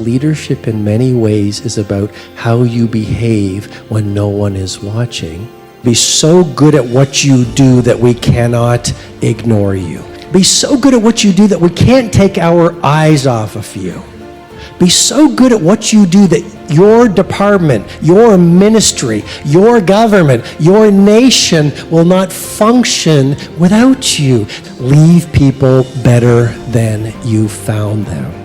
Leadership in many ways is about how you behave when no one is watching. Be so good at what you do that we cannot ignore you. Be so good at what you do that we can't take our eyes off of you. Be so good at what you do that your department, your ministry, your government, your nation will not function without you. Leave people better than you found them.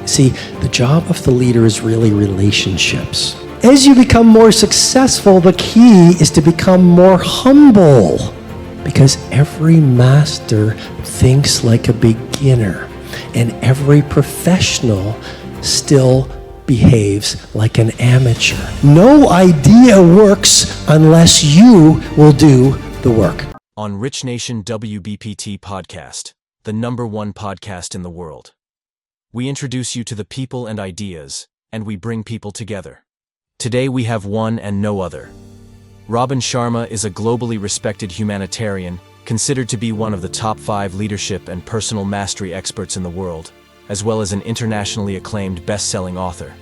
See, the job of the leader is really relationships. As you become more successful, the key is to become more humble, because every master thinks like a beginner, and every professional still behaves like an amateur. No idea works unless you will do the work. On RichNation WBPT podcast, the #1 podcast in the world. We introduce you to the people and ideas, and we bring people together. Today we have one and no other. Robin Sharma is a globally respected humanitarian, considered to be one of the top 5 leadership and personal mastery experts in the world, as well as an internationally acclaimed best-selling author.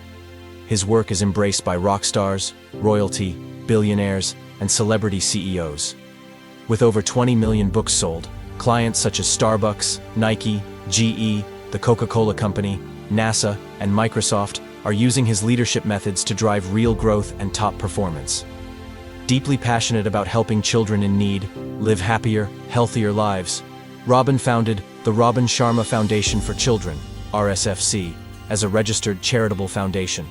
His work is embraced by rock stars, royalty, billionaires, and celebrity CEOs. With over 20 million books sold, clients such as Starbucks, Nike, GE, the Coca-Cola Company, NASA, and Microsoft are using his leadership methods to drive real growth and top performance. Deeply passionate about helping children in need live happier, healthier lives, Robin founded the Robin Sharma Foundation for Children, RSFC, as a registered charitable foundation.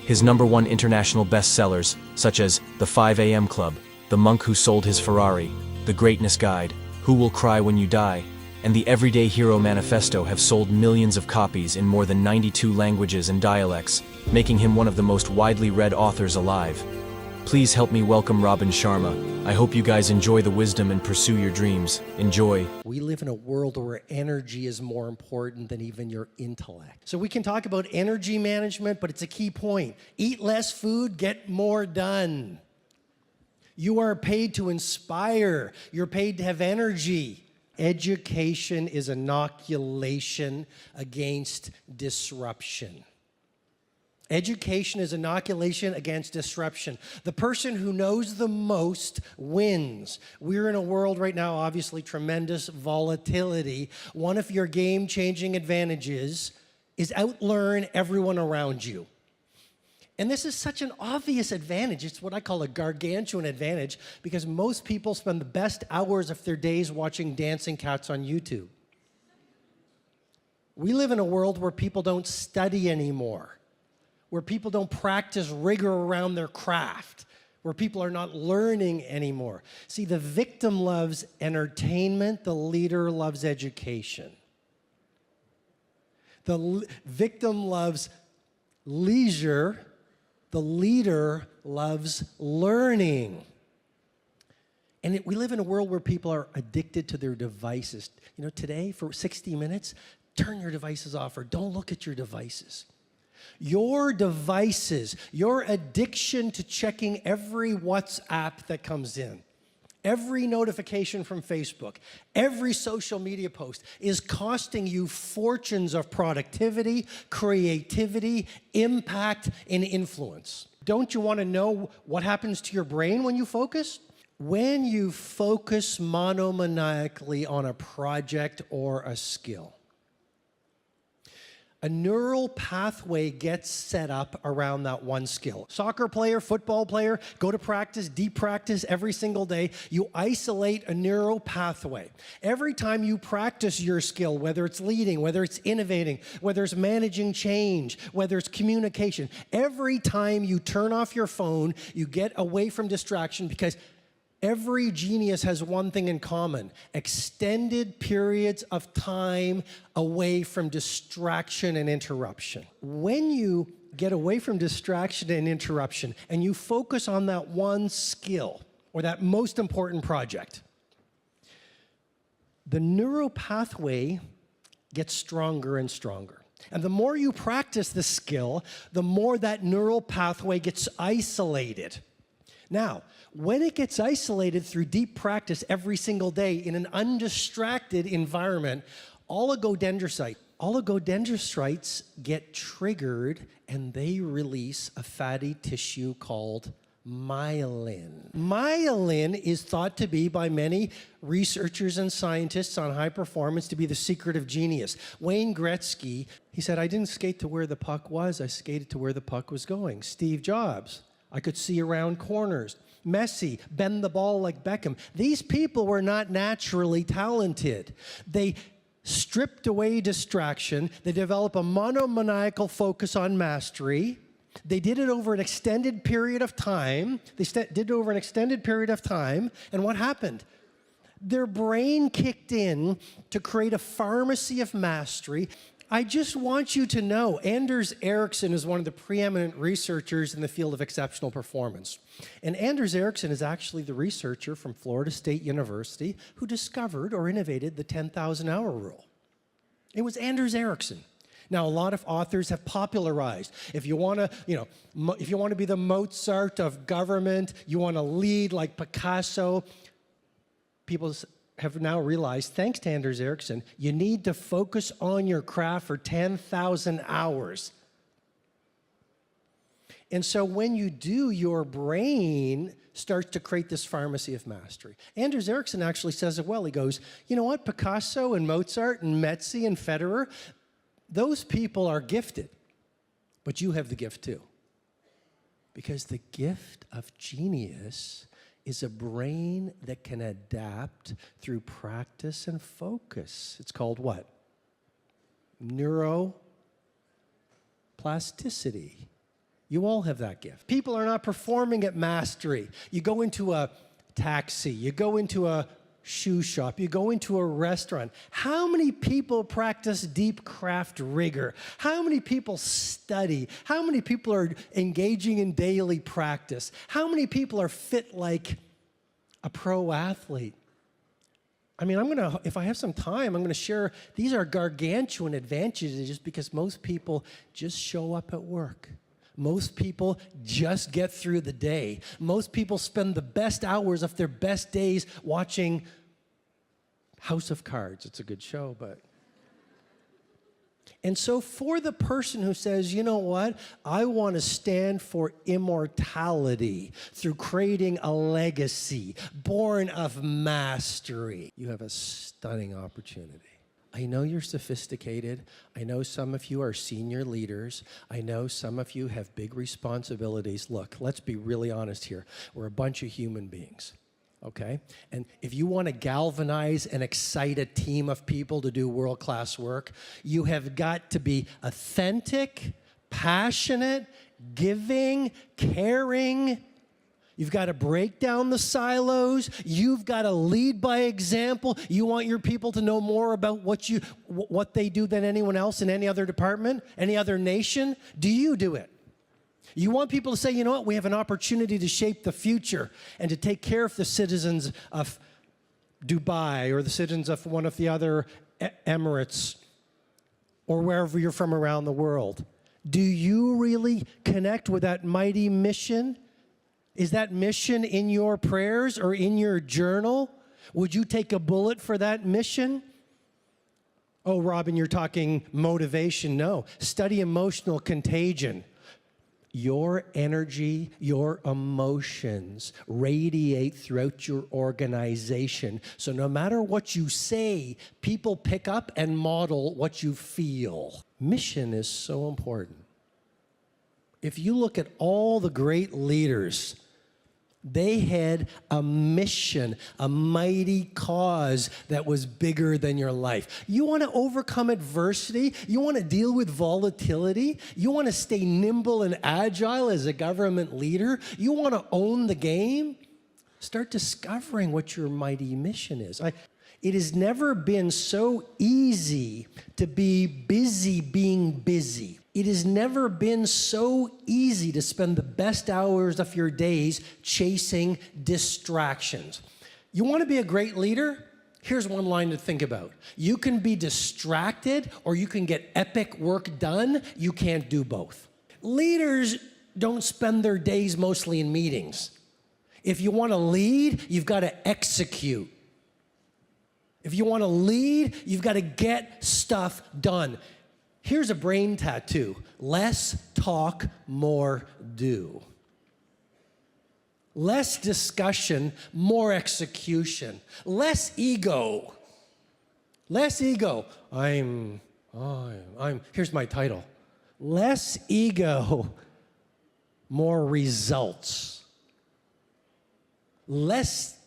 His #1 international bestsellers, such as The 5 a.m. Club, The Monk Who Sold His Ferrari, The Greatness Guide, Who Will Cry When You Die, and the Everyday Hero Manifesto have sold millions of copies in more than 92 languages and dialects, making him one of the most widely read authors alive. Please help me welcome Robin Sharma. I hope you guys enjoy the wisdom and pursue your dreams. Enjoy. We live in a world where energy is more important than even your intellect. So we can talk about energy management, but it's a key point. Eat less food, get more done. You are paid to inspire. You're paid to have energy. Education is inoculation against disruption. Education is inoculation against disruption. The person who knows the most wins. We're in a world right now, obviously, tremendous volatility. One of your game-changing advantages is outlearn everyone around you. And this is such an obvious advantage. It's what I call a gargantuan advantage, because most people spend the best hours of their days watching dancing cats on YouTube. We live in a world where people don't study anymore, where people don't practice rigor around their craft, where people are not learning anymore. See, the victim loves entertainment, the leader loves education. The victim loves leisure, the leader loves learning. And we live in a world where people are addicted to their devices. You know, today, for 60 minutes, turn your devices off or don't look at your devices. Your devices, your addiction to checking every WhatsApp that comes in, every notification from Facebook, every social media post is costing you fortunes of productivity, creativity, impact, and influence. Don't you want to know what happens to your brain when you focus? When you focus monomaniacally on a project or a skill, a neural pathway gets set up around that one skill. Soccer player, football player, go to practice, deep practice every single day. You isolate a neural pathway. Every time you practice your skill, whether it's leading, whether it's innovating, whether it's managing change, whether it's communication, every time you turn off your phone, you get away from distraction, because every genius has one thing in common: extended periods of time away from distraction and interruption. When you get away from distraction and interruption and you focus on that one skill or that most important project, the neural pathway gets stronger and stronger. And the more you practice the skill, the more that neural pathway gets isolated. Now, when it gets isolated through deep practice every single day in an undistracted environment, oligodendrocyte, oligodendrocytes get triggered and they release a fatty tissue called myelin. Myelin is thought to be, by many researchers and scientists on high performance, to be the secret of genius. Wayne Gretzky, he said, I didn't skate to where the puck was, I skated to where the puck was going. Steve Jobs, I could see around corners. Messi, bend the ball like Beckham. These people were not naturally talented. They stripped away distraction. They developed a monomaniacal focus on mastery. They did it over an extended period of time. And what happened? Their brain kicked in to create a pharmacy of mastery. I just want you to know, Anders Ericsson is one of the preeminent researchers in the field of exceptional performance. And Anders Ericsson is actually the researcher from Florida State University who discovered or innovated the 10,000-hour rule. It was Anders Ericsson. Now, a lot of authors have popularized. If you want to, if you want to be the Mozart of government, you want to lead like Picasso, people have now realized, thanks to Anders Ericsson, you need to focus on your craft for 10,000 hours. And so when you do, your brain starts to create this pharmacy of mastery. Anders Ericsson actually says it well. He goes, you know what, Picasso and Mozart and Messi and Federer, those people are gifted, but you have the gift too. Because the gift of genius is a brain that can adapt through practice and focus. It's called what? Neuroplasticity. You all have that gift. People are not performing at mastery. You go into a taxi, you go into a shoe shop, you go into a restaurant. How many people practice deep craft rigor? How many people study? How many people are engaging in daily practice? How many people are fit like a pro athlete? I mean, if I have some time, I'm going to share, these are gargantuan advantages just because most people just show up at work. Most people just get through the day. Most people spend the best hours of their best days watching House of Cards. It's a good show, but... And so for the person who says, you know what, I want to stand for immortality through creating a legacy born of mastery, you have a stunning opportunity. I know you're sophisticated. I know some of you are senior leaders. I know some of you have big responsibilities. Look, let's be really honest here. We're a bunch of human beings, okay? And if you want to galvanize and excite a team of people to do world-class work, you have got to be authentic, passionate, giving, caring. You've got to break down the silos. You've got to lead by example. You want your people to know more about what they do than anyone else in any other department, any other nation. Do you do it? You want people to say, you know what, we have an opportunity to shape the future and to take care of the citizens of Dubai or the citizens of one of the other Emirates or wherever you're from around the world. Do you really connect with that mighty mission? Is that mission in your prayers or in your journal? Would you take a bullet for that mission? Oh, Robin, you're talking motivation. No, study emotional contagion. Your energy, your emotions radiate throughout your organization. So no matter what you say, people pick up and model what you feel. Mission is so important. If you look at all the great leaders, they had a mission, a mighty cause that was bigger than your life. You want to overcome adversity? You want to deal with volatility? You want to stay nimble and agile as a government leader? You want to own the game? Start discovering what your mighty mission is. It has never been so easy to be busy being busy. It has never been so easy to spend the best hours of your days chasing distractions. You want to be a great leader? Here's one line to think about. You can be distracted or you can get epic work done. You can't do both. Leaders don't spend their days mostly in meetings. If you want to lead, you've got to execute. If you want to lead, you've got to get stuff done. Here's a brain tattoo. Less talk, more do. Less discussion, more execution. Less ego. Less ego. Here's my title. Less ego, more results. Less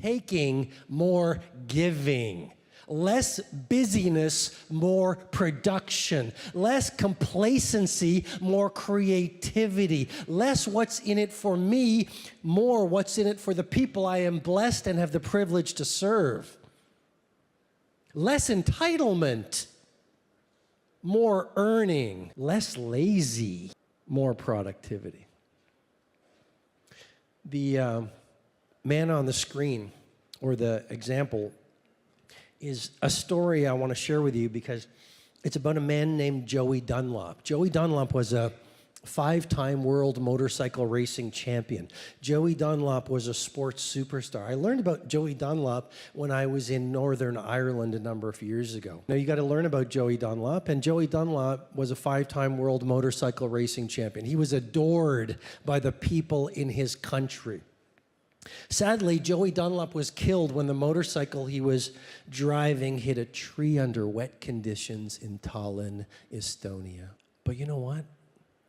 taking, more giving. Less busyness, more production. Less complacency, more creativity. Less what's in it for me, more what's in it for the people I am blessed and have the privilege to serve. Less entitlement, more earning. Less lazy, more productivity. The man on the screen, or the example, is a story I want to share with you because it's about a man named Joey Dunlop. Joey Dunlop was a 5-time world motorcycle racing champion. Joey Dunlop was a sports superstar. I learned about Joey Dunlop when I was in Northern Ireland a number of years ago. Now you got to learn about Joey Dunlop, and Joey Dunlop was a 5-time world motorcycle racing champion. He was adored by the people in his country. Sadly, Joey Dunlop was killed when the motorcycle he was driving hit a tree under wet conditions in Tallinn, Estonia. But you know what?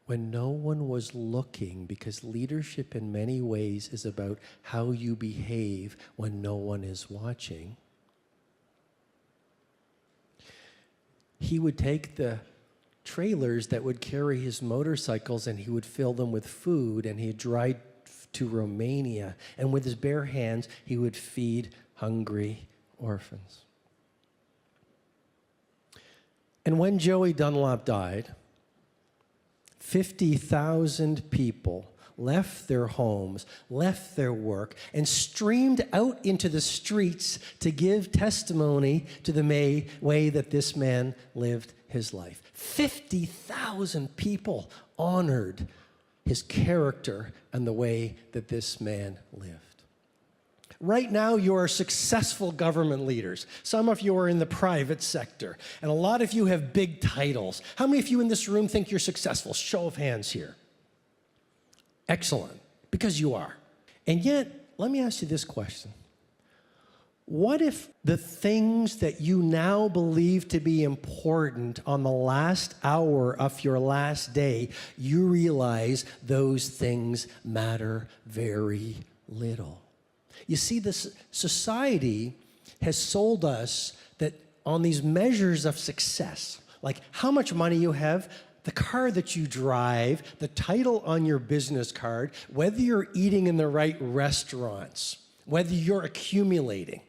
When no one was looking, because leadership in many ways is about how you behave when no one is watching, he would take the trailers that would carry his motorcycles and he would fill them with food, and he'd drive to Romania, and with his bare hands he would feed hungry orphans. And when Joey Dunlop died, 50,000 people left their homes, left their work, and streamed out into the streets to give testimony to the way that this man lived his life. 50,000 people honored his character and the way that this man lived. Right now, you are successful government leaders. Some of you are in the private sector, and a lot of you have big titles. How many of you in this room think you're successful? Show of hands here. Excellent, because you are. And yet, let me ask you this question. What if the things that you now believe to be important on the last hour of your last day, you realize those things matter very little? You see, this society has sold us that on these measures of success, like how much money you have, the car that you drive, the title on your business card, whether you're eating in the right restaurants, whether you're accumulating.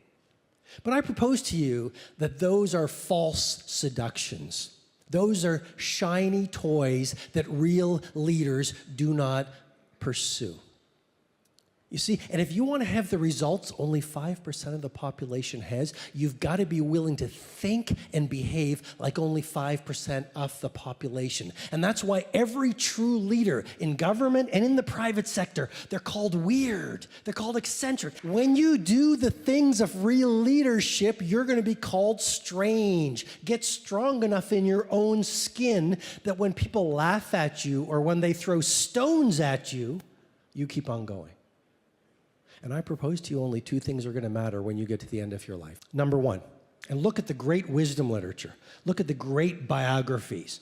But I propose to you that those are false seductions. Those are shiny toys that real leaders do not pursue. You see, and if you want to have the results only 5% of the population has, you've got to be willing to think and behave like only 5% of the population. And that's why every true leader in government and in the private sector, they're called weird. They're called eccentric. When you do the things of real leadership, you're going to be called strange. Get strong enough in your own skin that when people laugh at you or when they throw stones at you, you keep on going. And I propose to you only 2 things are going to matter when you get to the end of your life. Number 1, and look at the great wisdom literature. Look at the great biographies.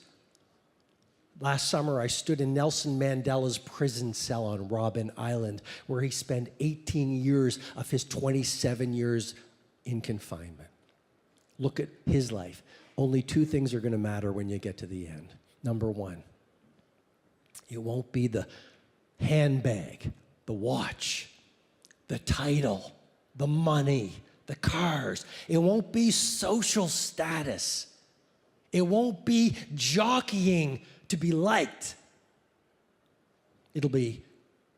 Last summer, I stood in Nelson Mandela's prison cell on Robin Island, where he spent 18 years of his 27 years in confinement. Look at his life. Only 2 things are going to matter when you get to the end. Number 1, it won't be the handbag, the watch, the title, the money, the cars. It won't be social status. It won't be jockeying to be liked. It'll be,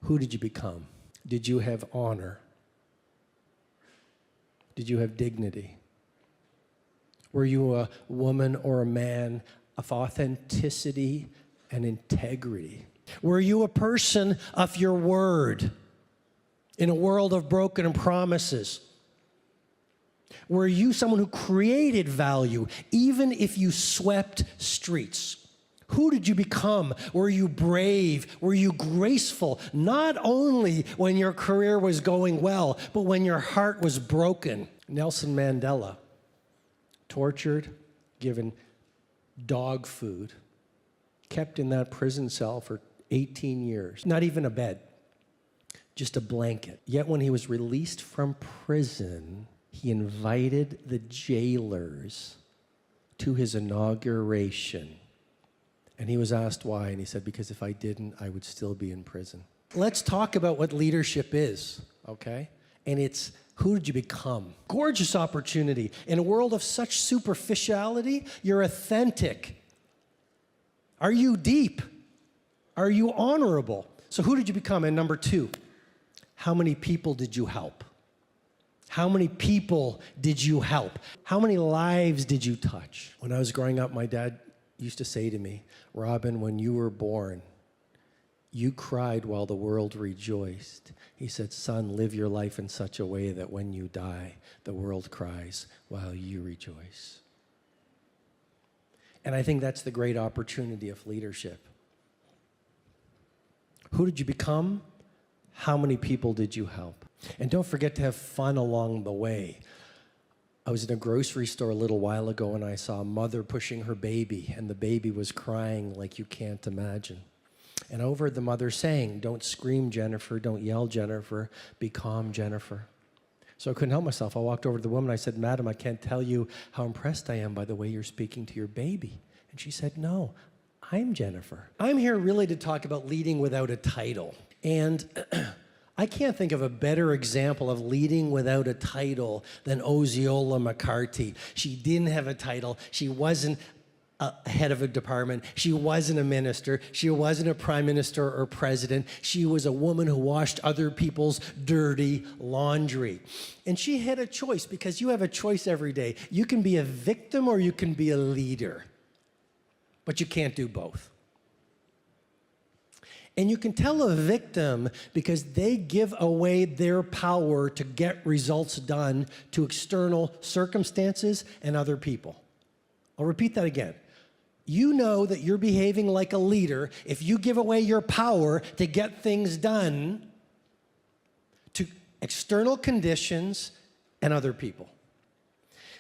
who did you become? Did you have honor? Did you have dignity? Were you a woman or a man of authenticity and integrity? Were you a person of your word? In a world of broken promises, Were you someone who created value, even if you swept streets? Who did you become? Were you brave? Were you graceful? Not only when your career was going well, but when your heart was broken. Nelson Mandela, tortured, given dog food, kept in that prison cell for 18 years. Not even a bed, just a blanket. Yet when he was released from prison, he invited the jailers to his inauguration. And he was asked why, and he said, because if I didn't, I would still be in prison. Let's talk about what leadership is, okay? And it's, who did you become? Gorgeous opportunity. In a world of such superficiality, you're authentic. Are you deep? Are you honorable? So who did you become? And number two, how many people did you help? How many people did you help? How many lives did you touch? When I was growing up, my dad used to say to me, Robin, when you were born, you cried while the world rejoiced. He said, son, live your life in such a way that when you die, the world cries while you rejoice. And I think that's the great opportunity of leadership. Who did you become? How many people did you help? And don't forget to have fun along the way. I was in a grocery store a little while ago and I saw a mother pushing her baby, and the baby was crying like you can't imagine. And I overheard the mother saying, don't scream, Jennifer, don't yell, Jennifer, be calm, Jennifer. So I couldn't help myself. I walked over to the woman, I said, Madam, I can't tell you how impressed I am by the way you're speaking to your baby. And she said, no, I'm Jennifer. I'm here really to talk about leading without a title. And I can't think of a better example of leading without a title than Osceola McCarthy. She didn't have a title. She wasn't a head of a department. She wasn't a minister. She wasn't a prime minister or president. She was a woman who washed other people's dirty laundry. And she had a choice, because you have a choice every day. You can be a victim or you can be a leader, but you can't do both. And you can tell a victim because they give away their power to get results done to external circumstances and other people. I'll repeat that again. You know that you're behaving like a leader if you give away your power to get things done to external conditions and other people.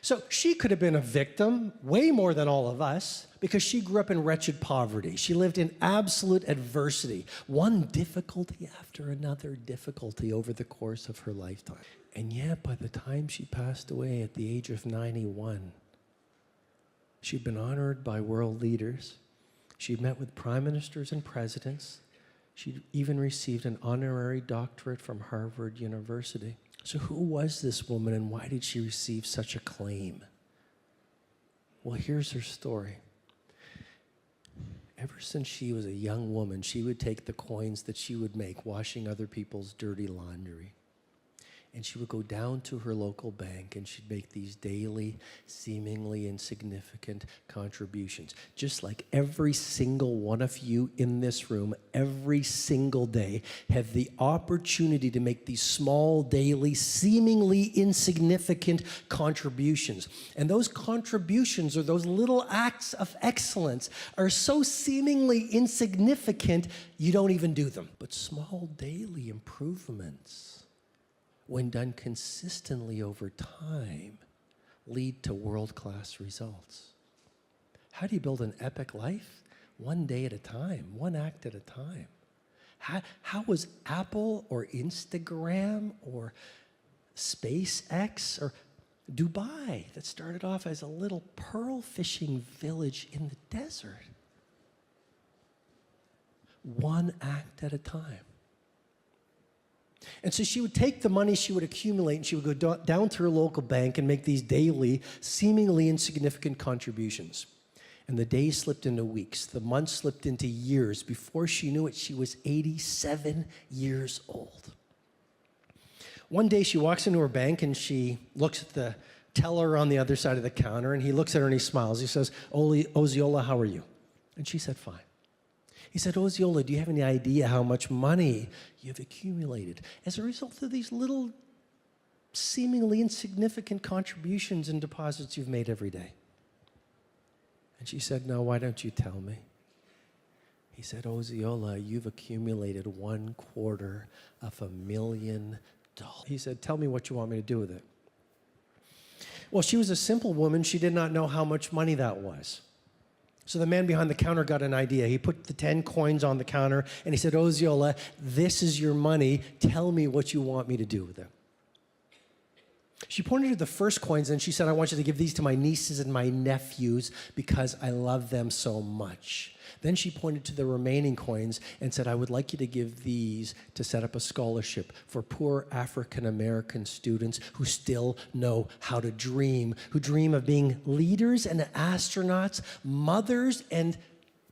So she could have been a victim, way more than all of us, because she grew up in wretched poverty. She lived in absolute adversity, one difficulty after another difficulty over the course of her lifetime. And yet, by the time she passed away at the age of 91, she'd been honored by world leaders. She'd met with prime ministers and presidents. She'd even received an honorary doctorate from Harvard University. So who was this woman and why did she receive such acclaim? Well, here's her story. Ever since she was a young woman, she would take the coins that she would make washing other people's dirty laundry, and she would go down to her local bank and she'd make these daily, seemingly insignificant contributions. Just like every single one of you in this room, every single day, have the opportunity to make these small, daily, seemingly insignificant contributions. And those contributions, or those little acts of excellence, are so seemingly insignificant, you don't even do them. But small daily improvements, when done consistently over time, lead to world-class results. How do you build an epic life? One day at a time, one act at a time. How was Apple or Instagram or SpaceX or Dubai, that started off as a little pearl fishing village in the desert? One act at a time. And so she would take the money she would accumulate and she would go down to her local bank and make these daily, seemingly insignificant contributions. And the days slipped into weeks, the months slipped into years. Before she knew it, she was 87 years old. One day she walks into her bank and she looks at the teller on the other side of the counter, and he looks at her and he smiles. He says, Osceola, how are you? And she said, fine. He said, Osceola, do you have any idea how much money you've accumulated as a result of these little seemingly insignificant contributions and deposits you've made every day? And she said, no, why don't you tell me? He said, Osceola, you've accumulated $250,000. He said, tell me what you want me to do with it. Well, she was a simple woman. She did not know how much money that was. So the man behind the counter got an idea. He put the 10 coins on the counter, and he said, Osceola, this is your money. Tell me what you want me to do with it. She pointed to the first coins, and she said, I want you to give these to my nieces and my nephews because I love them so much. Then she pointed to the remaining coins and said, I would like you to give these to set up a scholarship for poor African-American students who still know how to dream, who dream of being leaders and astronauts, mothers and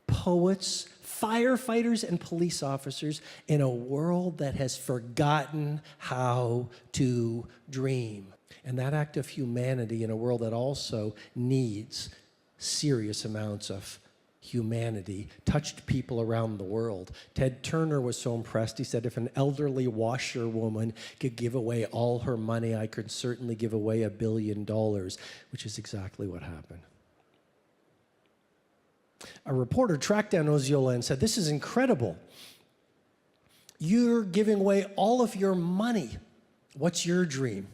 poets, firefighters and police officers in a world that has forgotten how to dream. And that act of humanity in a world that also needs serious amounts of humanity touched people around the world. Ted Turner was so impressed. He said, if an elderly washerwoman could give away all her money, I could certainly give away $1 billion, which is exactly what happened. A reporter tracked down Osceola and said, this is incredible. You're giving away all of your money. What's your dream?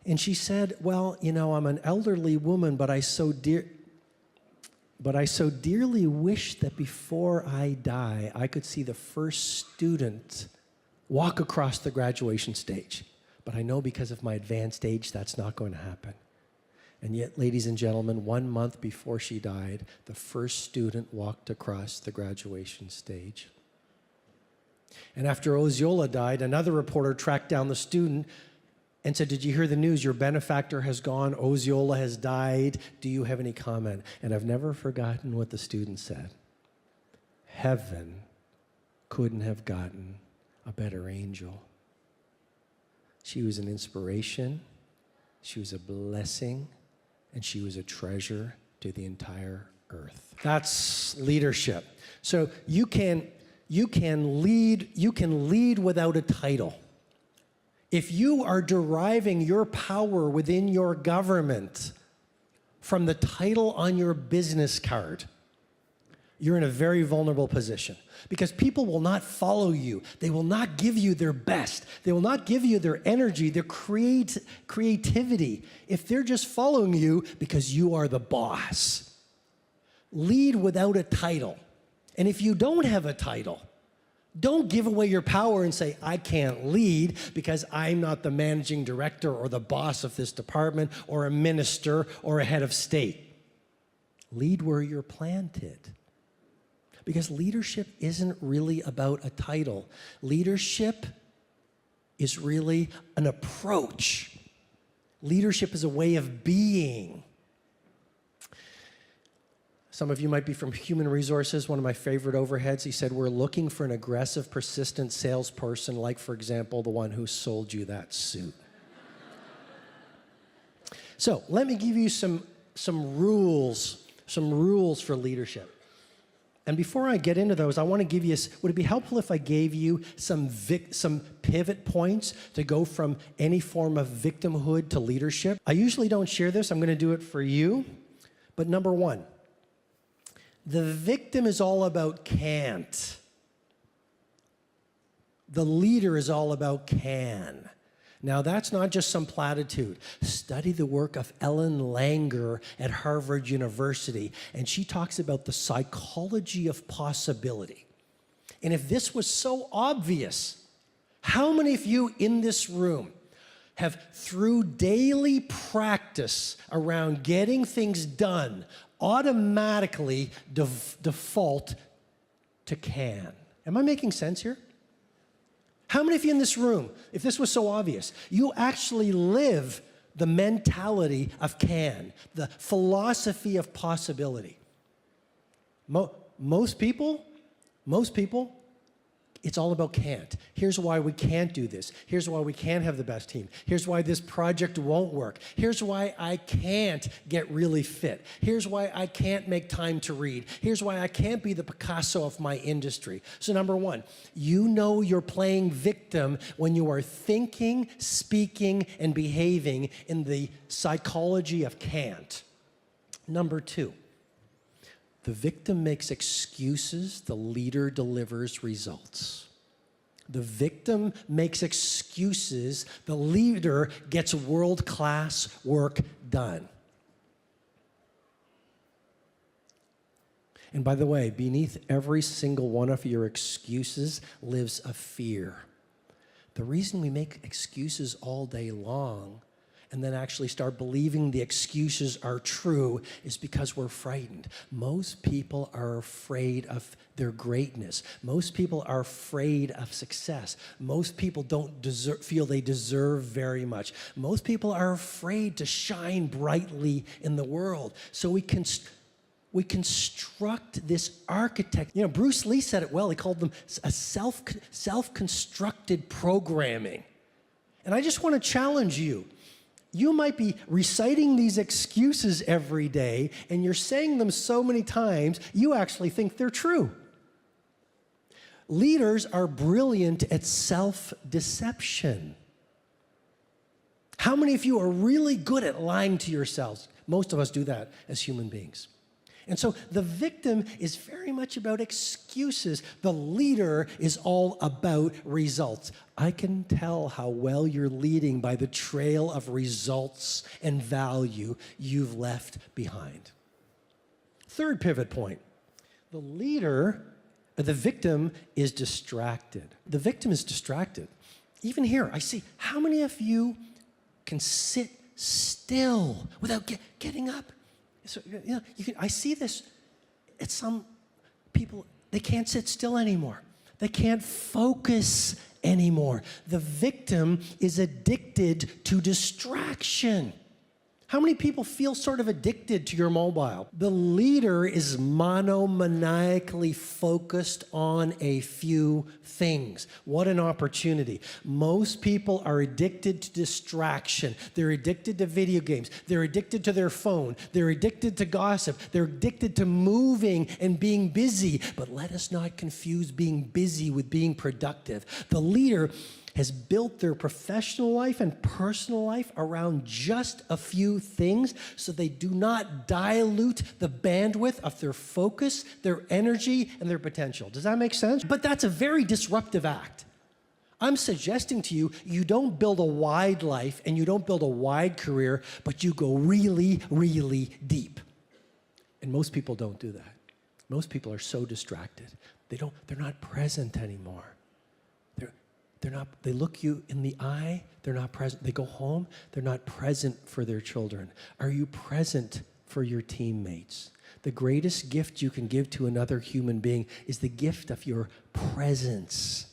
And she said, well, you know, I'm an elderly woman, but I so dearly wish that before I die, I could see the first student walk across the graduation stage. But I know because of my advanced age, that's not going to happen. And yet, ladies and gentlemen, 1 month before she died, the first student walked across the graduation stage. And after Osceola died, another reporter tracked down the student and said, did you hear the news? Your benefactor has gone. Osceola has died. Do you have any comment? And I've never forgotten what the student said. Heaven couldn't have gotten a better angel. She was an inspiration. She was a blessing. And she was a treasure to the entire earth. That's leadership. So you can lead without a title. If you are deriving your power within your government from the title on your business card, you're in a very vulnerable position because people will not follow you. They will not give you their best. They will not give you their energy, their creativity, if they're just following you because you are the boss. Lead without a title. And if you don't have a title, don't give away your power and say, I can't lead because I'm not the managing director or the boss of this department or a minister or a head of state. Lead where you're planted. Because leadership isn't really about a title. Leadership is really an approach. Leadership is a way of being. Some of you might be from human resources, one of my favorite overheads. He said, we're looking for an aggressive, persistent salesperson, like, for example, the one who sold you that suit. So let me give you some rules for leadership. And before I get into those, I want to give you, would it be helpful if I gave you some pivot points to go from any form of victimhood to leadership? I usually don't share this. I'm going to do it for you. But number one, the victim is all about can't. The leader is all about can. Now, that's not just some platitude. Study the work of Ellen Langer at Harvard University, and she talks about the psychology of possibility. And if this was so obvious, how many of you in this room have, through daily practice around getting things done, automatically default to can? Am I making sense here? How many of you in this room, if this was so obvious, you actually live the mentality of can, the philosophy of possibility? Most people, it's all about can't. Here's why we can't do this. Here's why we can't have the best team. Here's why this project won't work. Here's why I can't get really fit. Here's why I can't make time to read. Here's why I can't be the Picasso of my industry. So number one, you know you're playing victim when you are thinking, speaking, and behaving in the psychology of can't. Number two, the victim makes excuses, the leader delivers results. The victim makes excuses, the leader gets world-class work done. And by the way, beneath every single one of your excuses lives a fear. The reason we make excuses all day long and then actually start believing the excuses are true is because we're frightened. Most people are afraid of their greatness. Most people are afraid of success. Most people don't feel they deserve very much. Most people are afraid to shine brightly in the world. So we construct this architect. You know, Bruce Lee said it well. He called them a self-constructed programming. And I just want to challenge you. You might be reciting these excuses every day, and you're saying them so many times, you actually think they're true. Leaders are brilliant at self-deception. How many of you are really good at lying to yourselves? Most of us do that as human beings. And so the victim is very much about excuses. The leader is all about results. I can tell how well you're leading by the trail of results and value you've left behind. Third pivot point. The victim is distracted. The victim is distracted. Even here, I see how many of you can sit still without getting up. So, you know, I see this at some people, they can't sit still anymore. They can't focus anymore. The victim is addicted to distraction. How many people feel sort of addicted to your mobile? The leader is monomaniacally focused on a few things. What an opportunity. Most people are addicted to distraction. They're addicted to video games. They're addicted to their phone. They're addicted to gossip. They're addicted to moving and being busy. But let us not confuse being busy with being productive. The leader has built their professional life and personal life around just a few things so they do not dilute the bandwidth of their focus, their energy, and their potential. Does that make sense? But that's a very disruptive act. I'm suggesting to you, you don't build a wide life and you don't build a wide career, but you go really, really deep. And most people don't do that. Most people are so distracted. They're not present anymore. They look you in the eye, they're not present. They go home, they're not present for their children. Are you present for your teammates? The greatest gift you can give to another human being is the gift of your presence.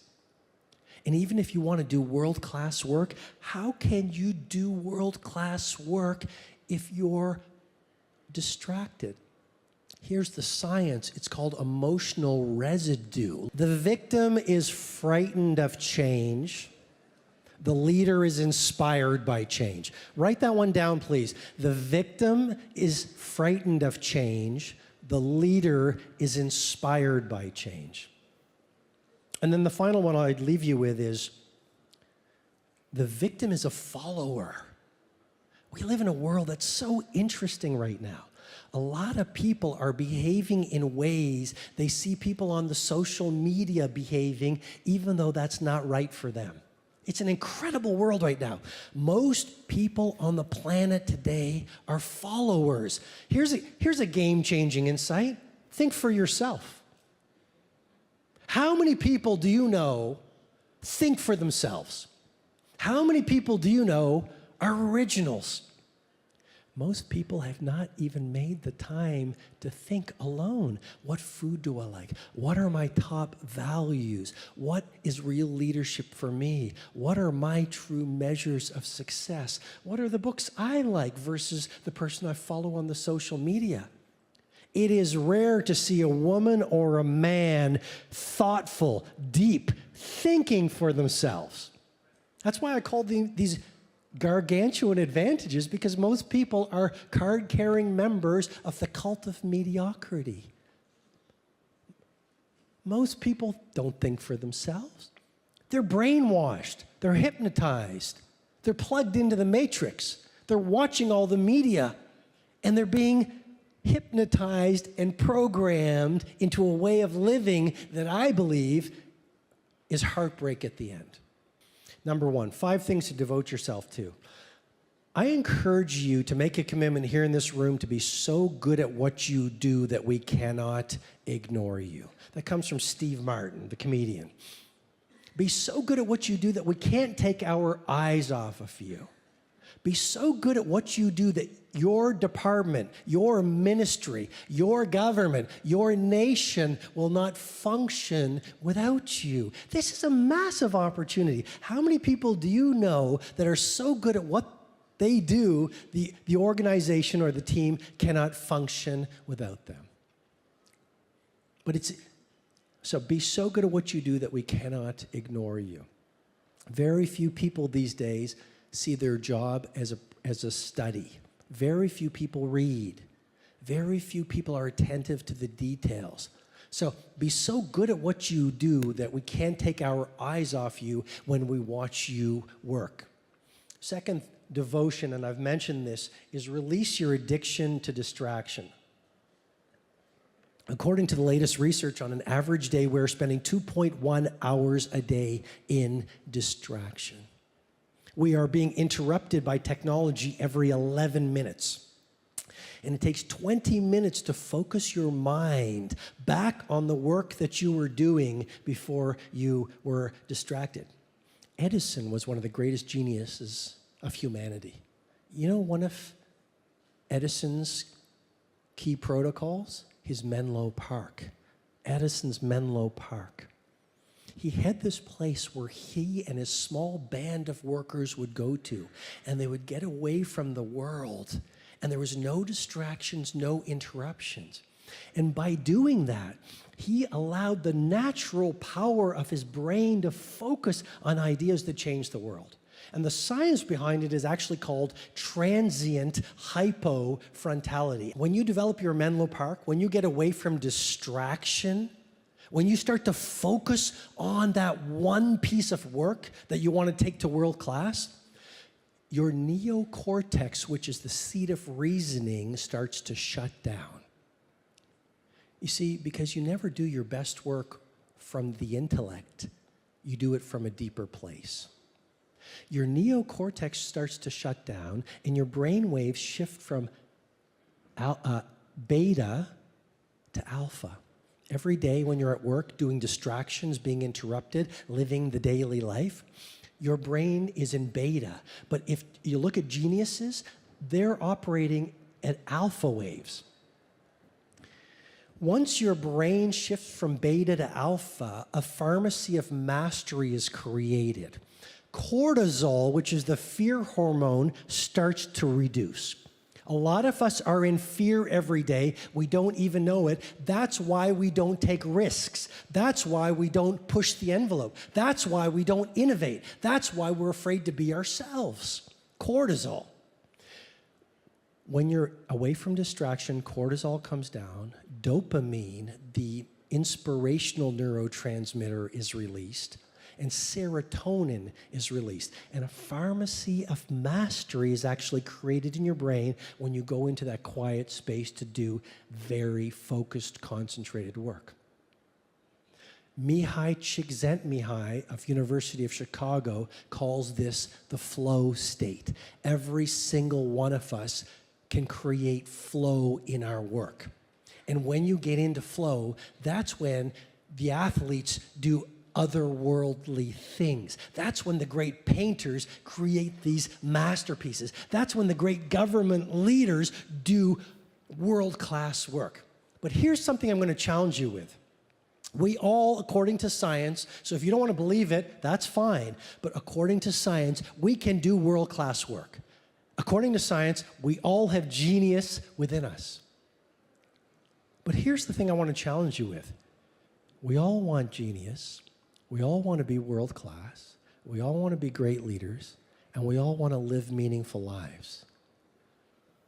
And even if you want to do world-class work, how can you do world-class work if you're distracted? Here's the science. It's called emotional residue. The victim is frightened of change. The leader is inspired by change. Write that one down, please. The victim is frightened of change. The leader is inspired by change. And then the final one I'd leave you with is the victim is a follower. We live in a world that's so interesting right now. A lot of people are behaving in ways they see people on the social media behaving, even though that's not right for them. It's an incredible world right now. Most people on the planet today are followers. Here's a game-changing insight. Think for yourself. How many people do you know think for themselves? How many people do you know are originals? Most people have not even made the time to think alone. What food do I like? What are my top values? What is real leadership for me? What are my true measures of success? What are the books I like versus the person I follow on the social media? It is rare to see a woman or a man thoughtful, deep, thinking for themselves. That's why I call these gargantuan advantages, because most people are card-carrying members of the cult of mediocrity. Most people don't think for themselves. They're brainwashed. They're hypnotized. They're plugged into the matrix. They're watching all the media, and they're being hypnotized and programmed into a way of living that I believe is heartbreak at the end. Number one, 5 things to devote yourself to. I encourage you to make a commitment here in this room to be so good at what you do that we cannot ignore you. That comes from Steve Martin, the comedian. Be so good at what you do that we can't take our eyes off of you. Be so good at what you do that your department, your ministry, your government, your nation will not function without you. This is a massive opportunity. How many people do you know that are so good at what they do, the organization or the team cannot function without them? So be so good at what you do that we cannot ignore you. Very few people these days see their job as a study. Very few people read. Very few people are attentive to the details. So be so good at what you do that we can't take our eyes off you when we watch you work. Second devotion, and I've mentioned this, is release your addiction to distraction. According to the latest research, on an average day, we're spending 2.1 hours a day in distraction. We are being interrupted by technology every 11 minutes. And it takes 20 minutes to focus your mind back on the work that you were doing before you were distracted. Edison was one of the greatest geniuses of humanity. You know one of Edison's key protocols? His Menlo Park. Edison's Menlo Park. He had this place where he and his small band of workers would go to, and they would get away from the world, and there was no distractions, no interruptions. And by doing that, he allowed the natural power of his brain to focus on ideas that change the world. And the science behind it is actually called transient hypofrontality. When you develop your Menlo Park, when you get away from distraction, when you start to focus on that one piece of work that you want to take to world class, your neocortex, which is the seat of reasoning, starts to shut down. You see, because you never do your best work from the intellect, you do it from a deeper place. Your neocortex starts to shut down, and your brain waves shift from beta to alpha. Every day when you're at work, doing distractions, being interrupted, living the daily life, your brain is in beta. But if you look at geniuses, they're operating at alpha waves. Once your brain shifts from beta to alpha, a pharmacy of mastery is created. Cortisol, which is the fear hormone, starts to reduce. A lot of us are in fear every day. We don't even know it. That's why we don't take risks. That's why we don't push the envelope. That's why we don't innovate. That's why we're afraid to be ourselves. Cortisol. When you're away from distraction, cortisol comes down. Dopamine, the inspirational neurotransmitter, is released. And serotonin is released. And a pharmacy of mastery is actually created in your brain when you go into that quiet space to do very focused, concentrated work. Mihai Csikszentmihalyi of University of Chicago calls this the flow state. Every single one of us can create flow in our work. And when you get into flow, that's when the athletes do otherworldly things. That's when the great painters create these masterpieces. That's when the great government leaders do world-class work. But here's something I'm going to challenge you with. We all, according to science, so if you don't want to believe it, that's fine, but according to science, we can do world-class work. According to science, we all have genius within us. But here's the thing I want to challenge you with. We all want genius. We all want to be world class. We all want to be great leaders. And we all want to live meaningful lives.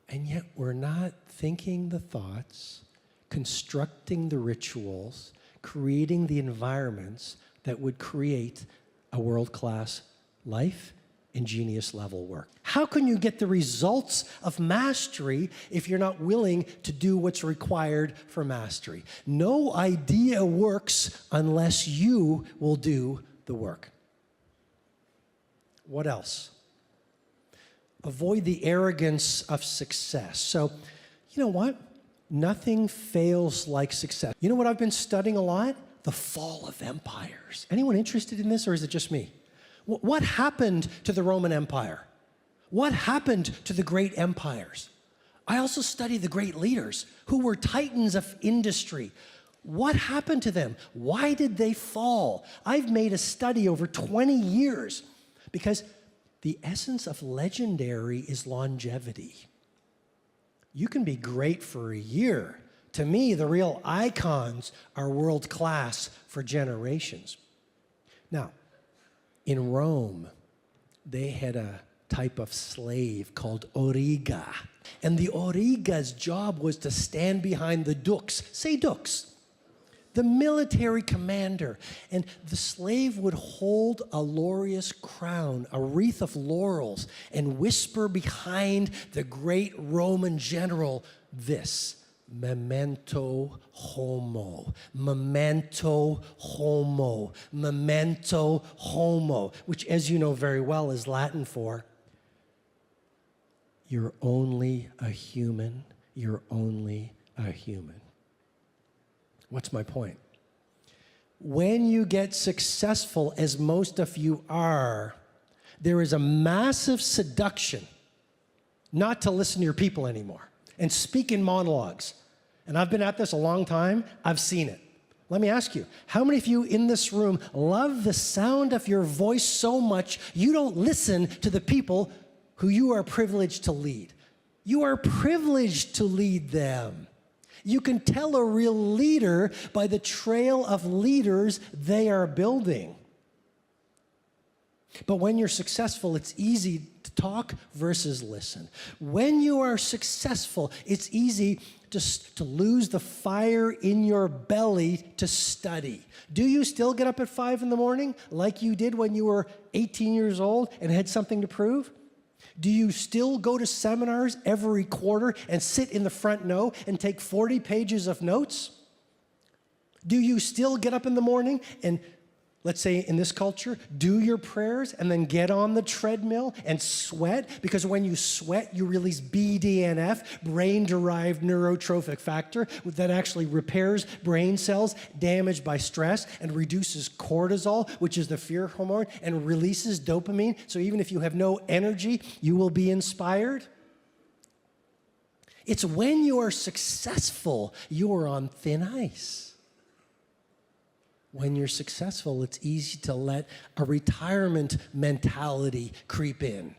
And yet we're not thinking the thoughts, constructing the rituals, creating the environments that would create a world-class life and genius level work. How can you get the results of mastery if you're not willing to do what's required for mastery? No idea works unless you will do the work. What else? Avoid the arrogance of success. So, you know what? Nothing fails like success. You know what I've been studying a lot? The fall of empires. Anyone interested in this, or is it just me? What happened to the Roman Empire? What happened to the great empires? I also study the great leaders who were titans of industry. What happened to them? Why did they fall? I've made a study over 20 years because the essence of legendary is longevity. You can be great for a year. To me, the real icons are world class for generations. Now, in Rome, they had a type of slave called auriga. And the auriga's job was to stand behind the dux. Say dux. The military commander. And the slave would hold a laureus crown, a wreath of laurels, and whisper behind the great Roman general this: memento homo, memento homo, memento homo, which, as you know very well, is Latin for you're only a human, you're only a human. What's my point? When you get successful, as most of you are, there is a massive seduction not to listen to your people anymore and speak in monologues. And I've been at this a long time. I've seen it. Let me ask you, how many of you in this room love the sound of your voice so much you don't listen to the people who you are privileged to lead? You are privileged to lead them. You can tell a real leader by the trail of leaders they are building. But when you're successful, it's easy to talk versus listen. When you are successful, it's easy to lose the fire in your belly to study. Do you still get up at 5 in the morning like you did when you were 18 years old and had something to prove? Do you still go to seminars every quarter and sit in the front row and take 40 pages of notes? Do you still get up in the morning and, let's say in this culture, do your prayers and then get on the treadmill and sweat? Because when you sweat, you release BDNF, brain-derived neurotrophic factor, that actually repairs brain cells damaged by stress and reduces cortisol, which is the fear hormone, and releases dopamine. So even if you have no energy, you will be inspired. It's when you are successful, you are on thin ice. When you're successful, it's easy to let a retirement mentality creep in.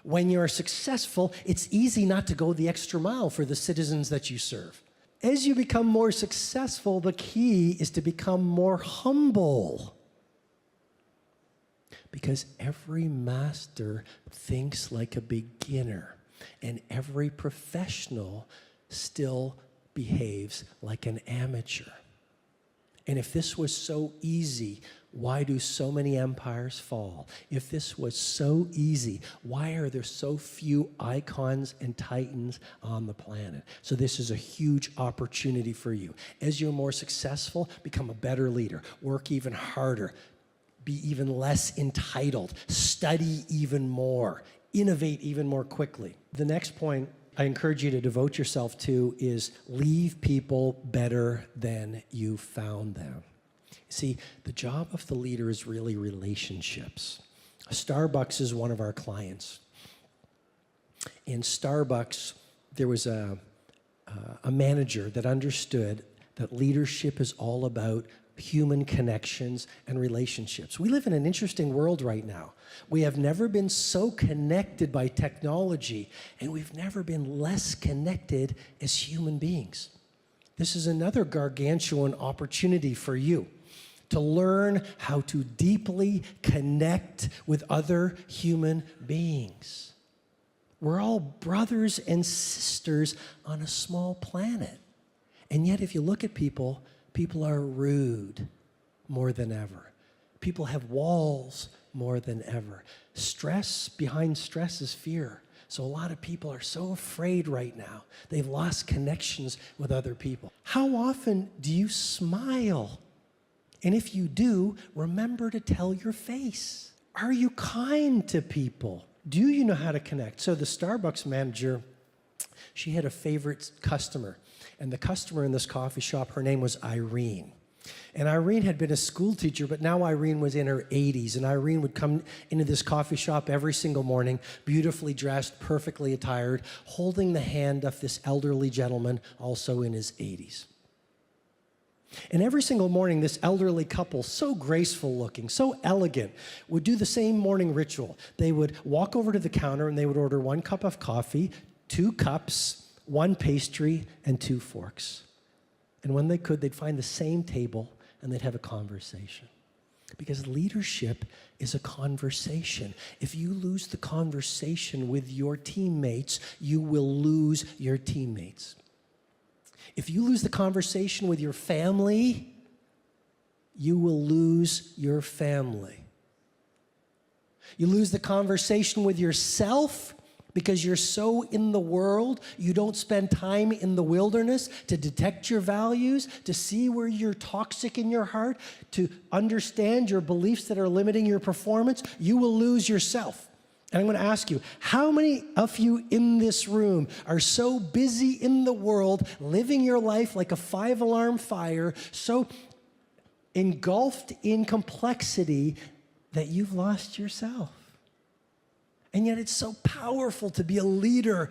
When you're successful, it's easy not to go the extra mile for the citizens that you serve. As you become more successful, the key is to become more humble. Because every master thinks like a beginner, and every professional still behaves like an amateur. And if this was so easy, why do so many empires fall? If this was so easy, why are there so few icons and titans on the planet? So this is a huge opportunity for you. As you're more successful, become a better leader, work even harder, be even less entitled, study even more, innovate even more quickly. The next point I encourage you to devote yourself to is leave people better than you found them. See, the job of the leader is really relationships. Starbucks is one of our clients. In Starbucks, there was a manager that understood that leadership is all about human connections and relationships. We live in an interesting world right now. We have never been so connected by technology, and we've never been less connected as human beings. This is another gargantuan opportunity for you to learn how to deeply connect with other human beings. We're all brothers and sisters on a small planet. And yet, if you look at people, people are rude more than ever. People have walls more than ever. Stress, behind stress is fear. So a lot of people are so afraid right now. They've lost connections with other people. How often do you smile? And if you do, remember to tell your face. Are you kind to people? Do you know how to connect? So the Starbucks manager, she had a favorite customer. And the customer in this coffee shop, her name was Irene. And Irene had been a school teacher, but now Irene was in her 80s. And Irene would come into this coffee shop every single morning, beautifully dressed, perfectly attired, holding the hand of this elderly gentleman, also in his 80s. And every single morning, this elderly couple, so graceful looking, so elegant, would do the same morning ritual. They would walk over to the counter and they would order 1 cup of coffee, 2 cups, 1 pastry, and 2 forks. And when they could, they'd find the same table and they'd have a conversation. Because leadership is a conversation. If you lose the conversation with your teammates, you will lose your teammates. If you lose the conversation with your family, you will lose your family. You lose the conversation with yourself because you're so in the world, you don't spend time in the wilderness to detect your values, to see where you're toxic in your heart, to understand your beliefs that are limiting your performance. You will lose yourself. And I'm going to ask you, how many of you in this room are so busy in the world, living your life like a 5-alarm fire, so engulfed in complexity that you've lost yourself? And yet it's so powerful to be a leader,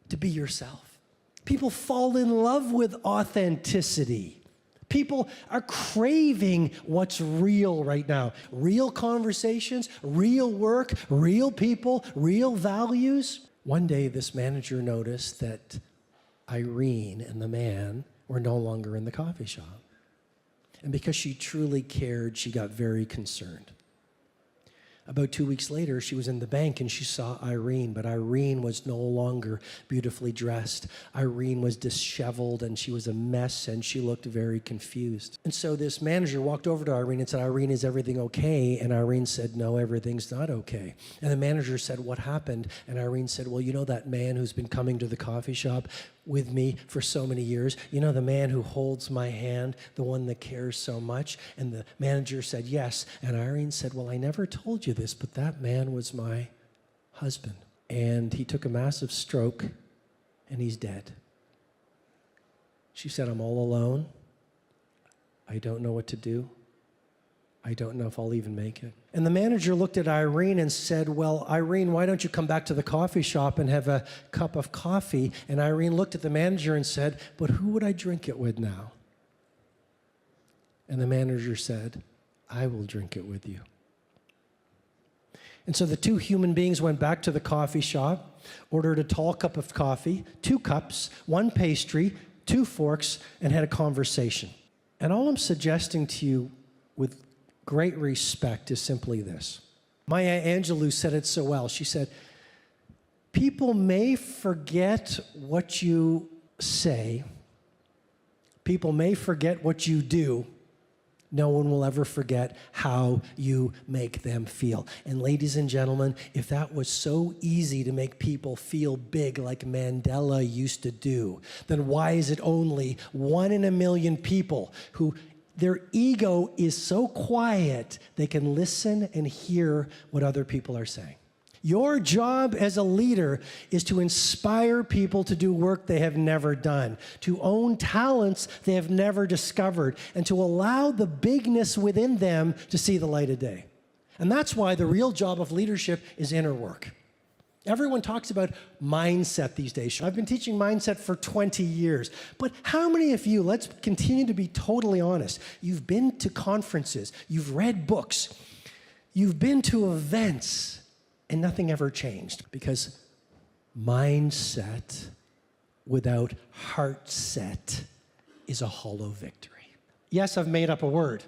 to be yourself. People fall in love with authenticity. People are craving what's real right now. Real conversations, real work, real people, real values. One day this manager noticed that Irene and the man were no longer in the coffee shop. And because she truly cared, she got very concerned. About 2 weeks later, she was in the bank and she saw Irene, but Irene was no longer beautifully dressed. Irene was disheveled and she was a mess and she looked very confused. And so this manager walked over to Irene and said, "Irene, is everything okay?" And Irene said, "No, everything's not okay." And the manager said, "What happened?" And Irene said, "Well, you know that man who's been coming to the coffee shop with me for so many years? You know the man who holds my hand, the one that cares so much?" And the manager said, "Yes." And Irene said, "Well, I never told you this, but that man was my husband. And he took a massive stroke and he's dead." She said, "I'm all alone. I don't know what to do. I don't know if I'll even make it." And the manager looked at Irene and said, "Well, Irene, why don't you come back to the coffee shop and have a cup of coffee?" And Irene looked at the manager and said, "But who would I drink it with now?" And the manager said, "I will drink it with you." And so the 2 human beings went back to the coffee shop, ordered a tall cup of coffee, 2 cups, 1 pastry, 2 forks, and had a conversation. And all I'm suggesting to you with great respect is simply this. Maya Angelou said it so well. She said, "People may forget what you say. People may forget what you do. No one will ever forget how you make them feel." And ladies and gentlemen, if that was so easy to make people feel big like Mandela used to do, then why is it only 1 in a million people who their ego is so quiet they can listen and hear what other people are saying? Your job as a leader is to inspire people to do work they have never done, to own talents they have never discovered, and to allow the bigness within them to see the light of day. And that's why the real job of leadership is inner work. Everyone talks about mindset these days. I've been teaching mindset for 20 years. But how many of you, let's continue to be totally honest, you've been to conferences, you've read books, you've been to events, and nothing ever changed? Because mindset without heart set is a hollow victory. Yes, I've made up a word.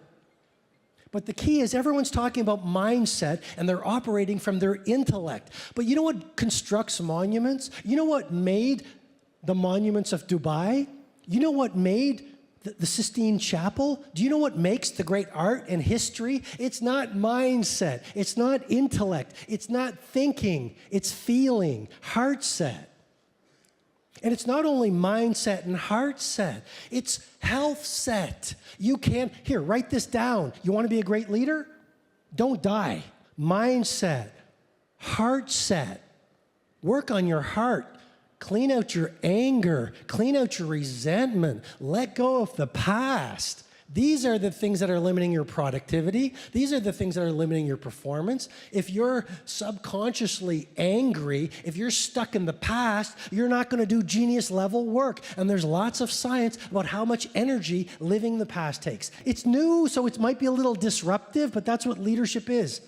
But the key is everyone's talking about mindset and they're operating from their intellect. But you know what constructs monuments? You know what made the monuments of Dubai? You know what made the Sistine Chapel? Do you know what makes the great art and history? It's not mindset. It's not intellect. It's not thinking. It's feeling, heart set. And it's not only mindset and heart set, it's health set. You can't, here, write this down. You want to be a great leader? Don't die. Mindset, heart set. Work on your heart. Clean out your anger. Clean out your resentment. Let go of the past. These are the things that are limiting your productivity. These are the things that are limiting your performance. If you're subconsciously angry, if you're stuck in the past, you're not going to do genius level work. And there's lots of science about how much energy living the past takes. It's new, so it might be a little disruptive, but that's what leadership is.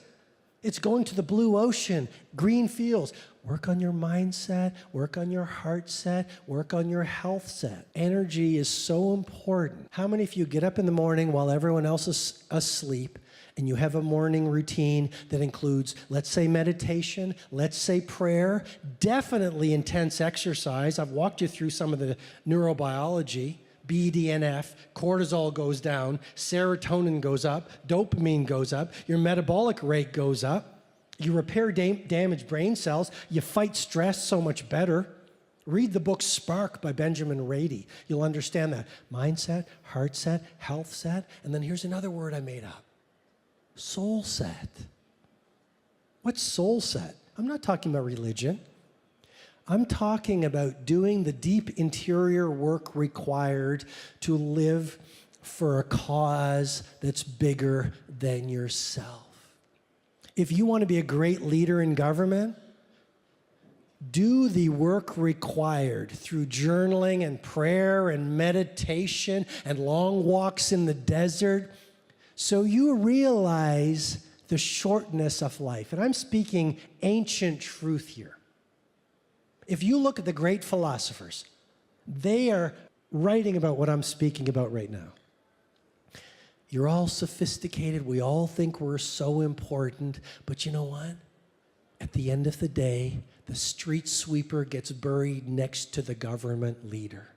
It's going to the blue ocean, green fields. Work on your mindset, work on your heart set, work on your health set. Energy is so important. How many of you get up in the morning while everyone else is asleep and you have a morning routine that includes, let's say, meditation, let's say prayer, definitely intense exercise. I've walked you through some of the neurobiology. BDNF, cortisol goes down, serotonin goes up, dopamine goes up, your metabolic rate goes up, you repair damaged brain cells, you fight stress so much better. Read the book Spark by Benjamin Rady. You'll understand that. Mindset, heart set, health set, and then here's another word I made up. Soul set. What's soul set? I'm not talking about religion. I'm talking about doing the deep interior work required to live for a cause that's bigger than yourself. If you want to be a great leader in government, do the work required through journaling and prayer and meditation and long walks in the desert so you realize the shortness of life. And I'm speaking ancient truth here. If you look at the great philosophers, they are writing about what I'm speaking about right now. You're all sophisticated. We all think we're so important. But you know what? At the end of the day, the street sweeper gets buried next to the government leader.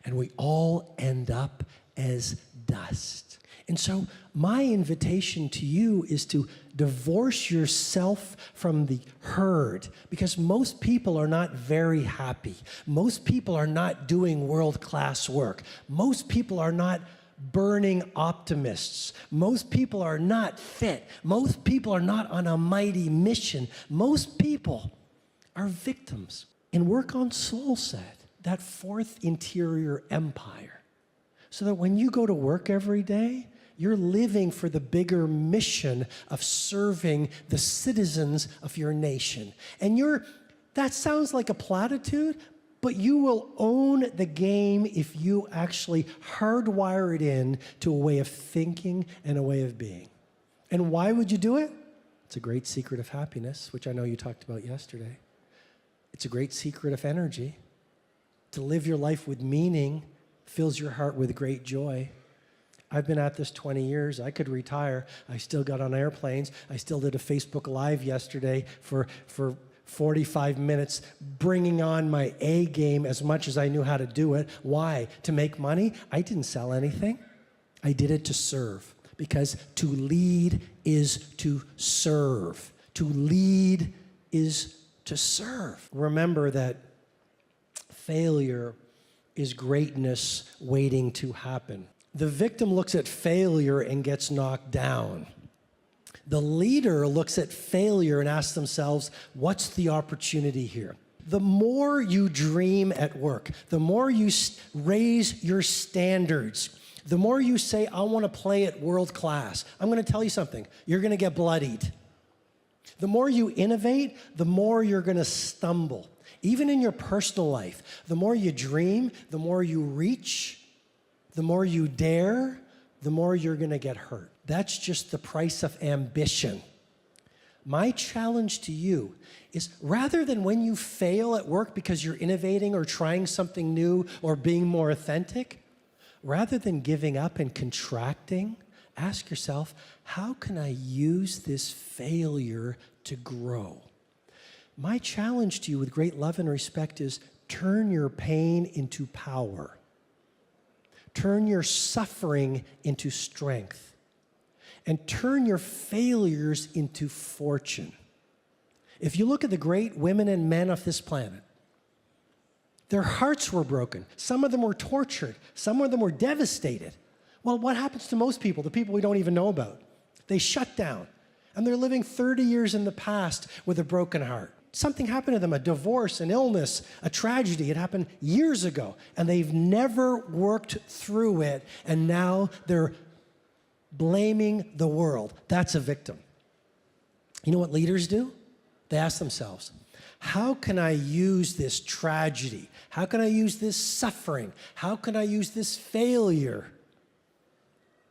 And we all end up as dust. And so my invitation to you is to divorce yourself from the herd, because most people are not very happy. Most people are not doing world-class work. Most people are not burning optimists. Most people are not fit. Most people are not on a mighty mission. Most people are victims. And work on soul set, that fourth interior empire, so that when you go to work every day, you're living for the bigger mission of serving the citizens of your nation. And that sounds like a platitude, but you will own the game if you actually hardwire it in to a way of thinking and a way of being. And why would you do it? It's a great secret of happiness, which I know you talked about yesterday. It's a great secret of energy. To live your life with meaning fills your heart with great joy. I've been at this 20 years. I could retire. I still got on airplanes. I still did a Facebook Live yesterday for 45 minutes, bringing on my A game as much as I knew how to do it. Why? To make money? I didn't sell anything. I did it to serve, because to lead is to serve. To lead is to serve. Remember that failure is greatness waiting to happen. The victim looks at failure and gets knocked down. The leader looks at failure and asks themselves, what's the opportunity here? The more you dream at work, the more you raise your standards, the more you say, I want to play at world class. I'm going to tell you something. You're going to get bloodied. The more you innovate, the more you're going to stumble. Even in your personal life, the more you dream, the more you reach, the more you dare, the more you're going to get hurt. That's just the price of ambition. My challenge to you is, rather than when you fail at work because you're innovating or trying something new or being more authentic, Rather than giving up and contracting, ask yourself, how can I use this failure to grow? My challenge to you with great love and respect is turn your pain into power. Turn your suffering into strength. And turn your failures into fortune. If you look at the great women and men of this planet, their hearts were broken. Some of them were tortured. Some of them were devastated. Well, what happens to most people, the people we don't even know about? They shut down, and they're living 30 years in the past with a broken heart. Something happened to them, a divorce, an illness, a tragedy. It happened years ago, and they've never worked through it, and now they're blaming the world. That's a victim. You know what leaders do? They ask themselves, how can I use this tragedy? How can I use this suffering? How can I use this failure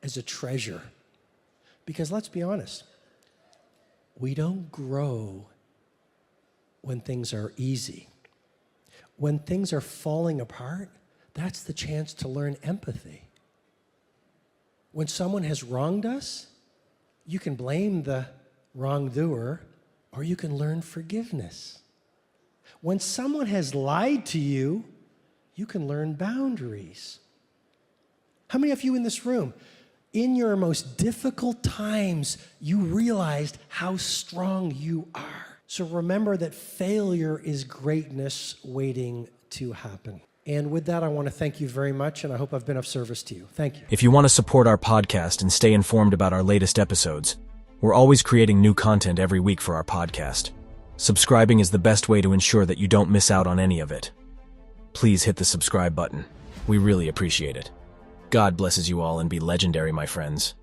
as a treasure? Because let's be honest, we don't grow when things are easy. When things are falling apart, that's the chance to learn empathy. When someone has wronged us, you can blame the wrongdoer, or you can learn forgiveness. When someone has lied to you, you can learn boundaries. How many of you in this room, in your most difficult times, you realized how strong you are? So remember that failure is greatness waiting to happen. And with that, I want to thank you very much, and I hope I've been of service to you. Thank you. If you want to support our podcast and stay informed about our latest episodes, we're always creating new content every week for our podcast. Subscribing is the best way to ensure that you don't miss out on any of it. Please hit the subscribe button. We really appreciate it. God blesses you all and be legendary, my friends.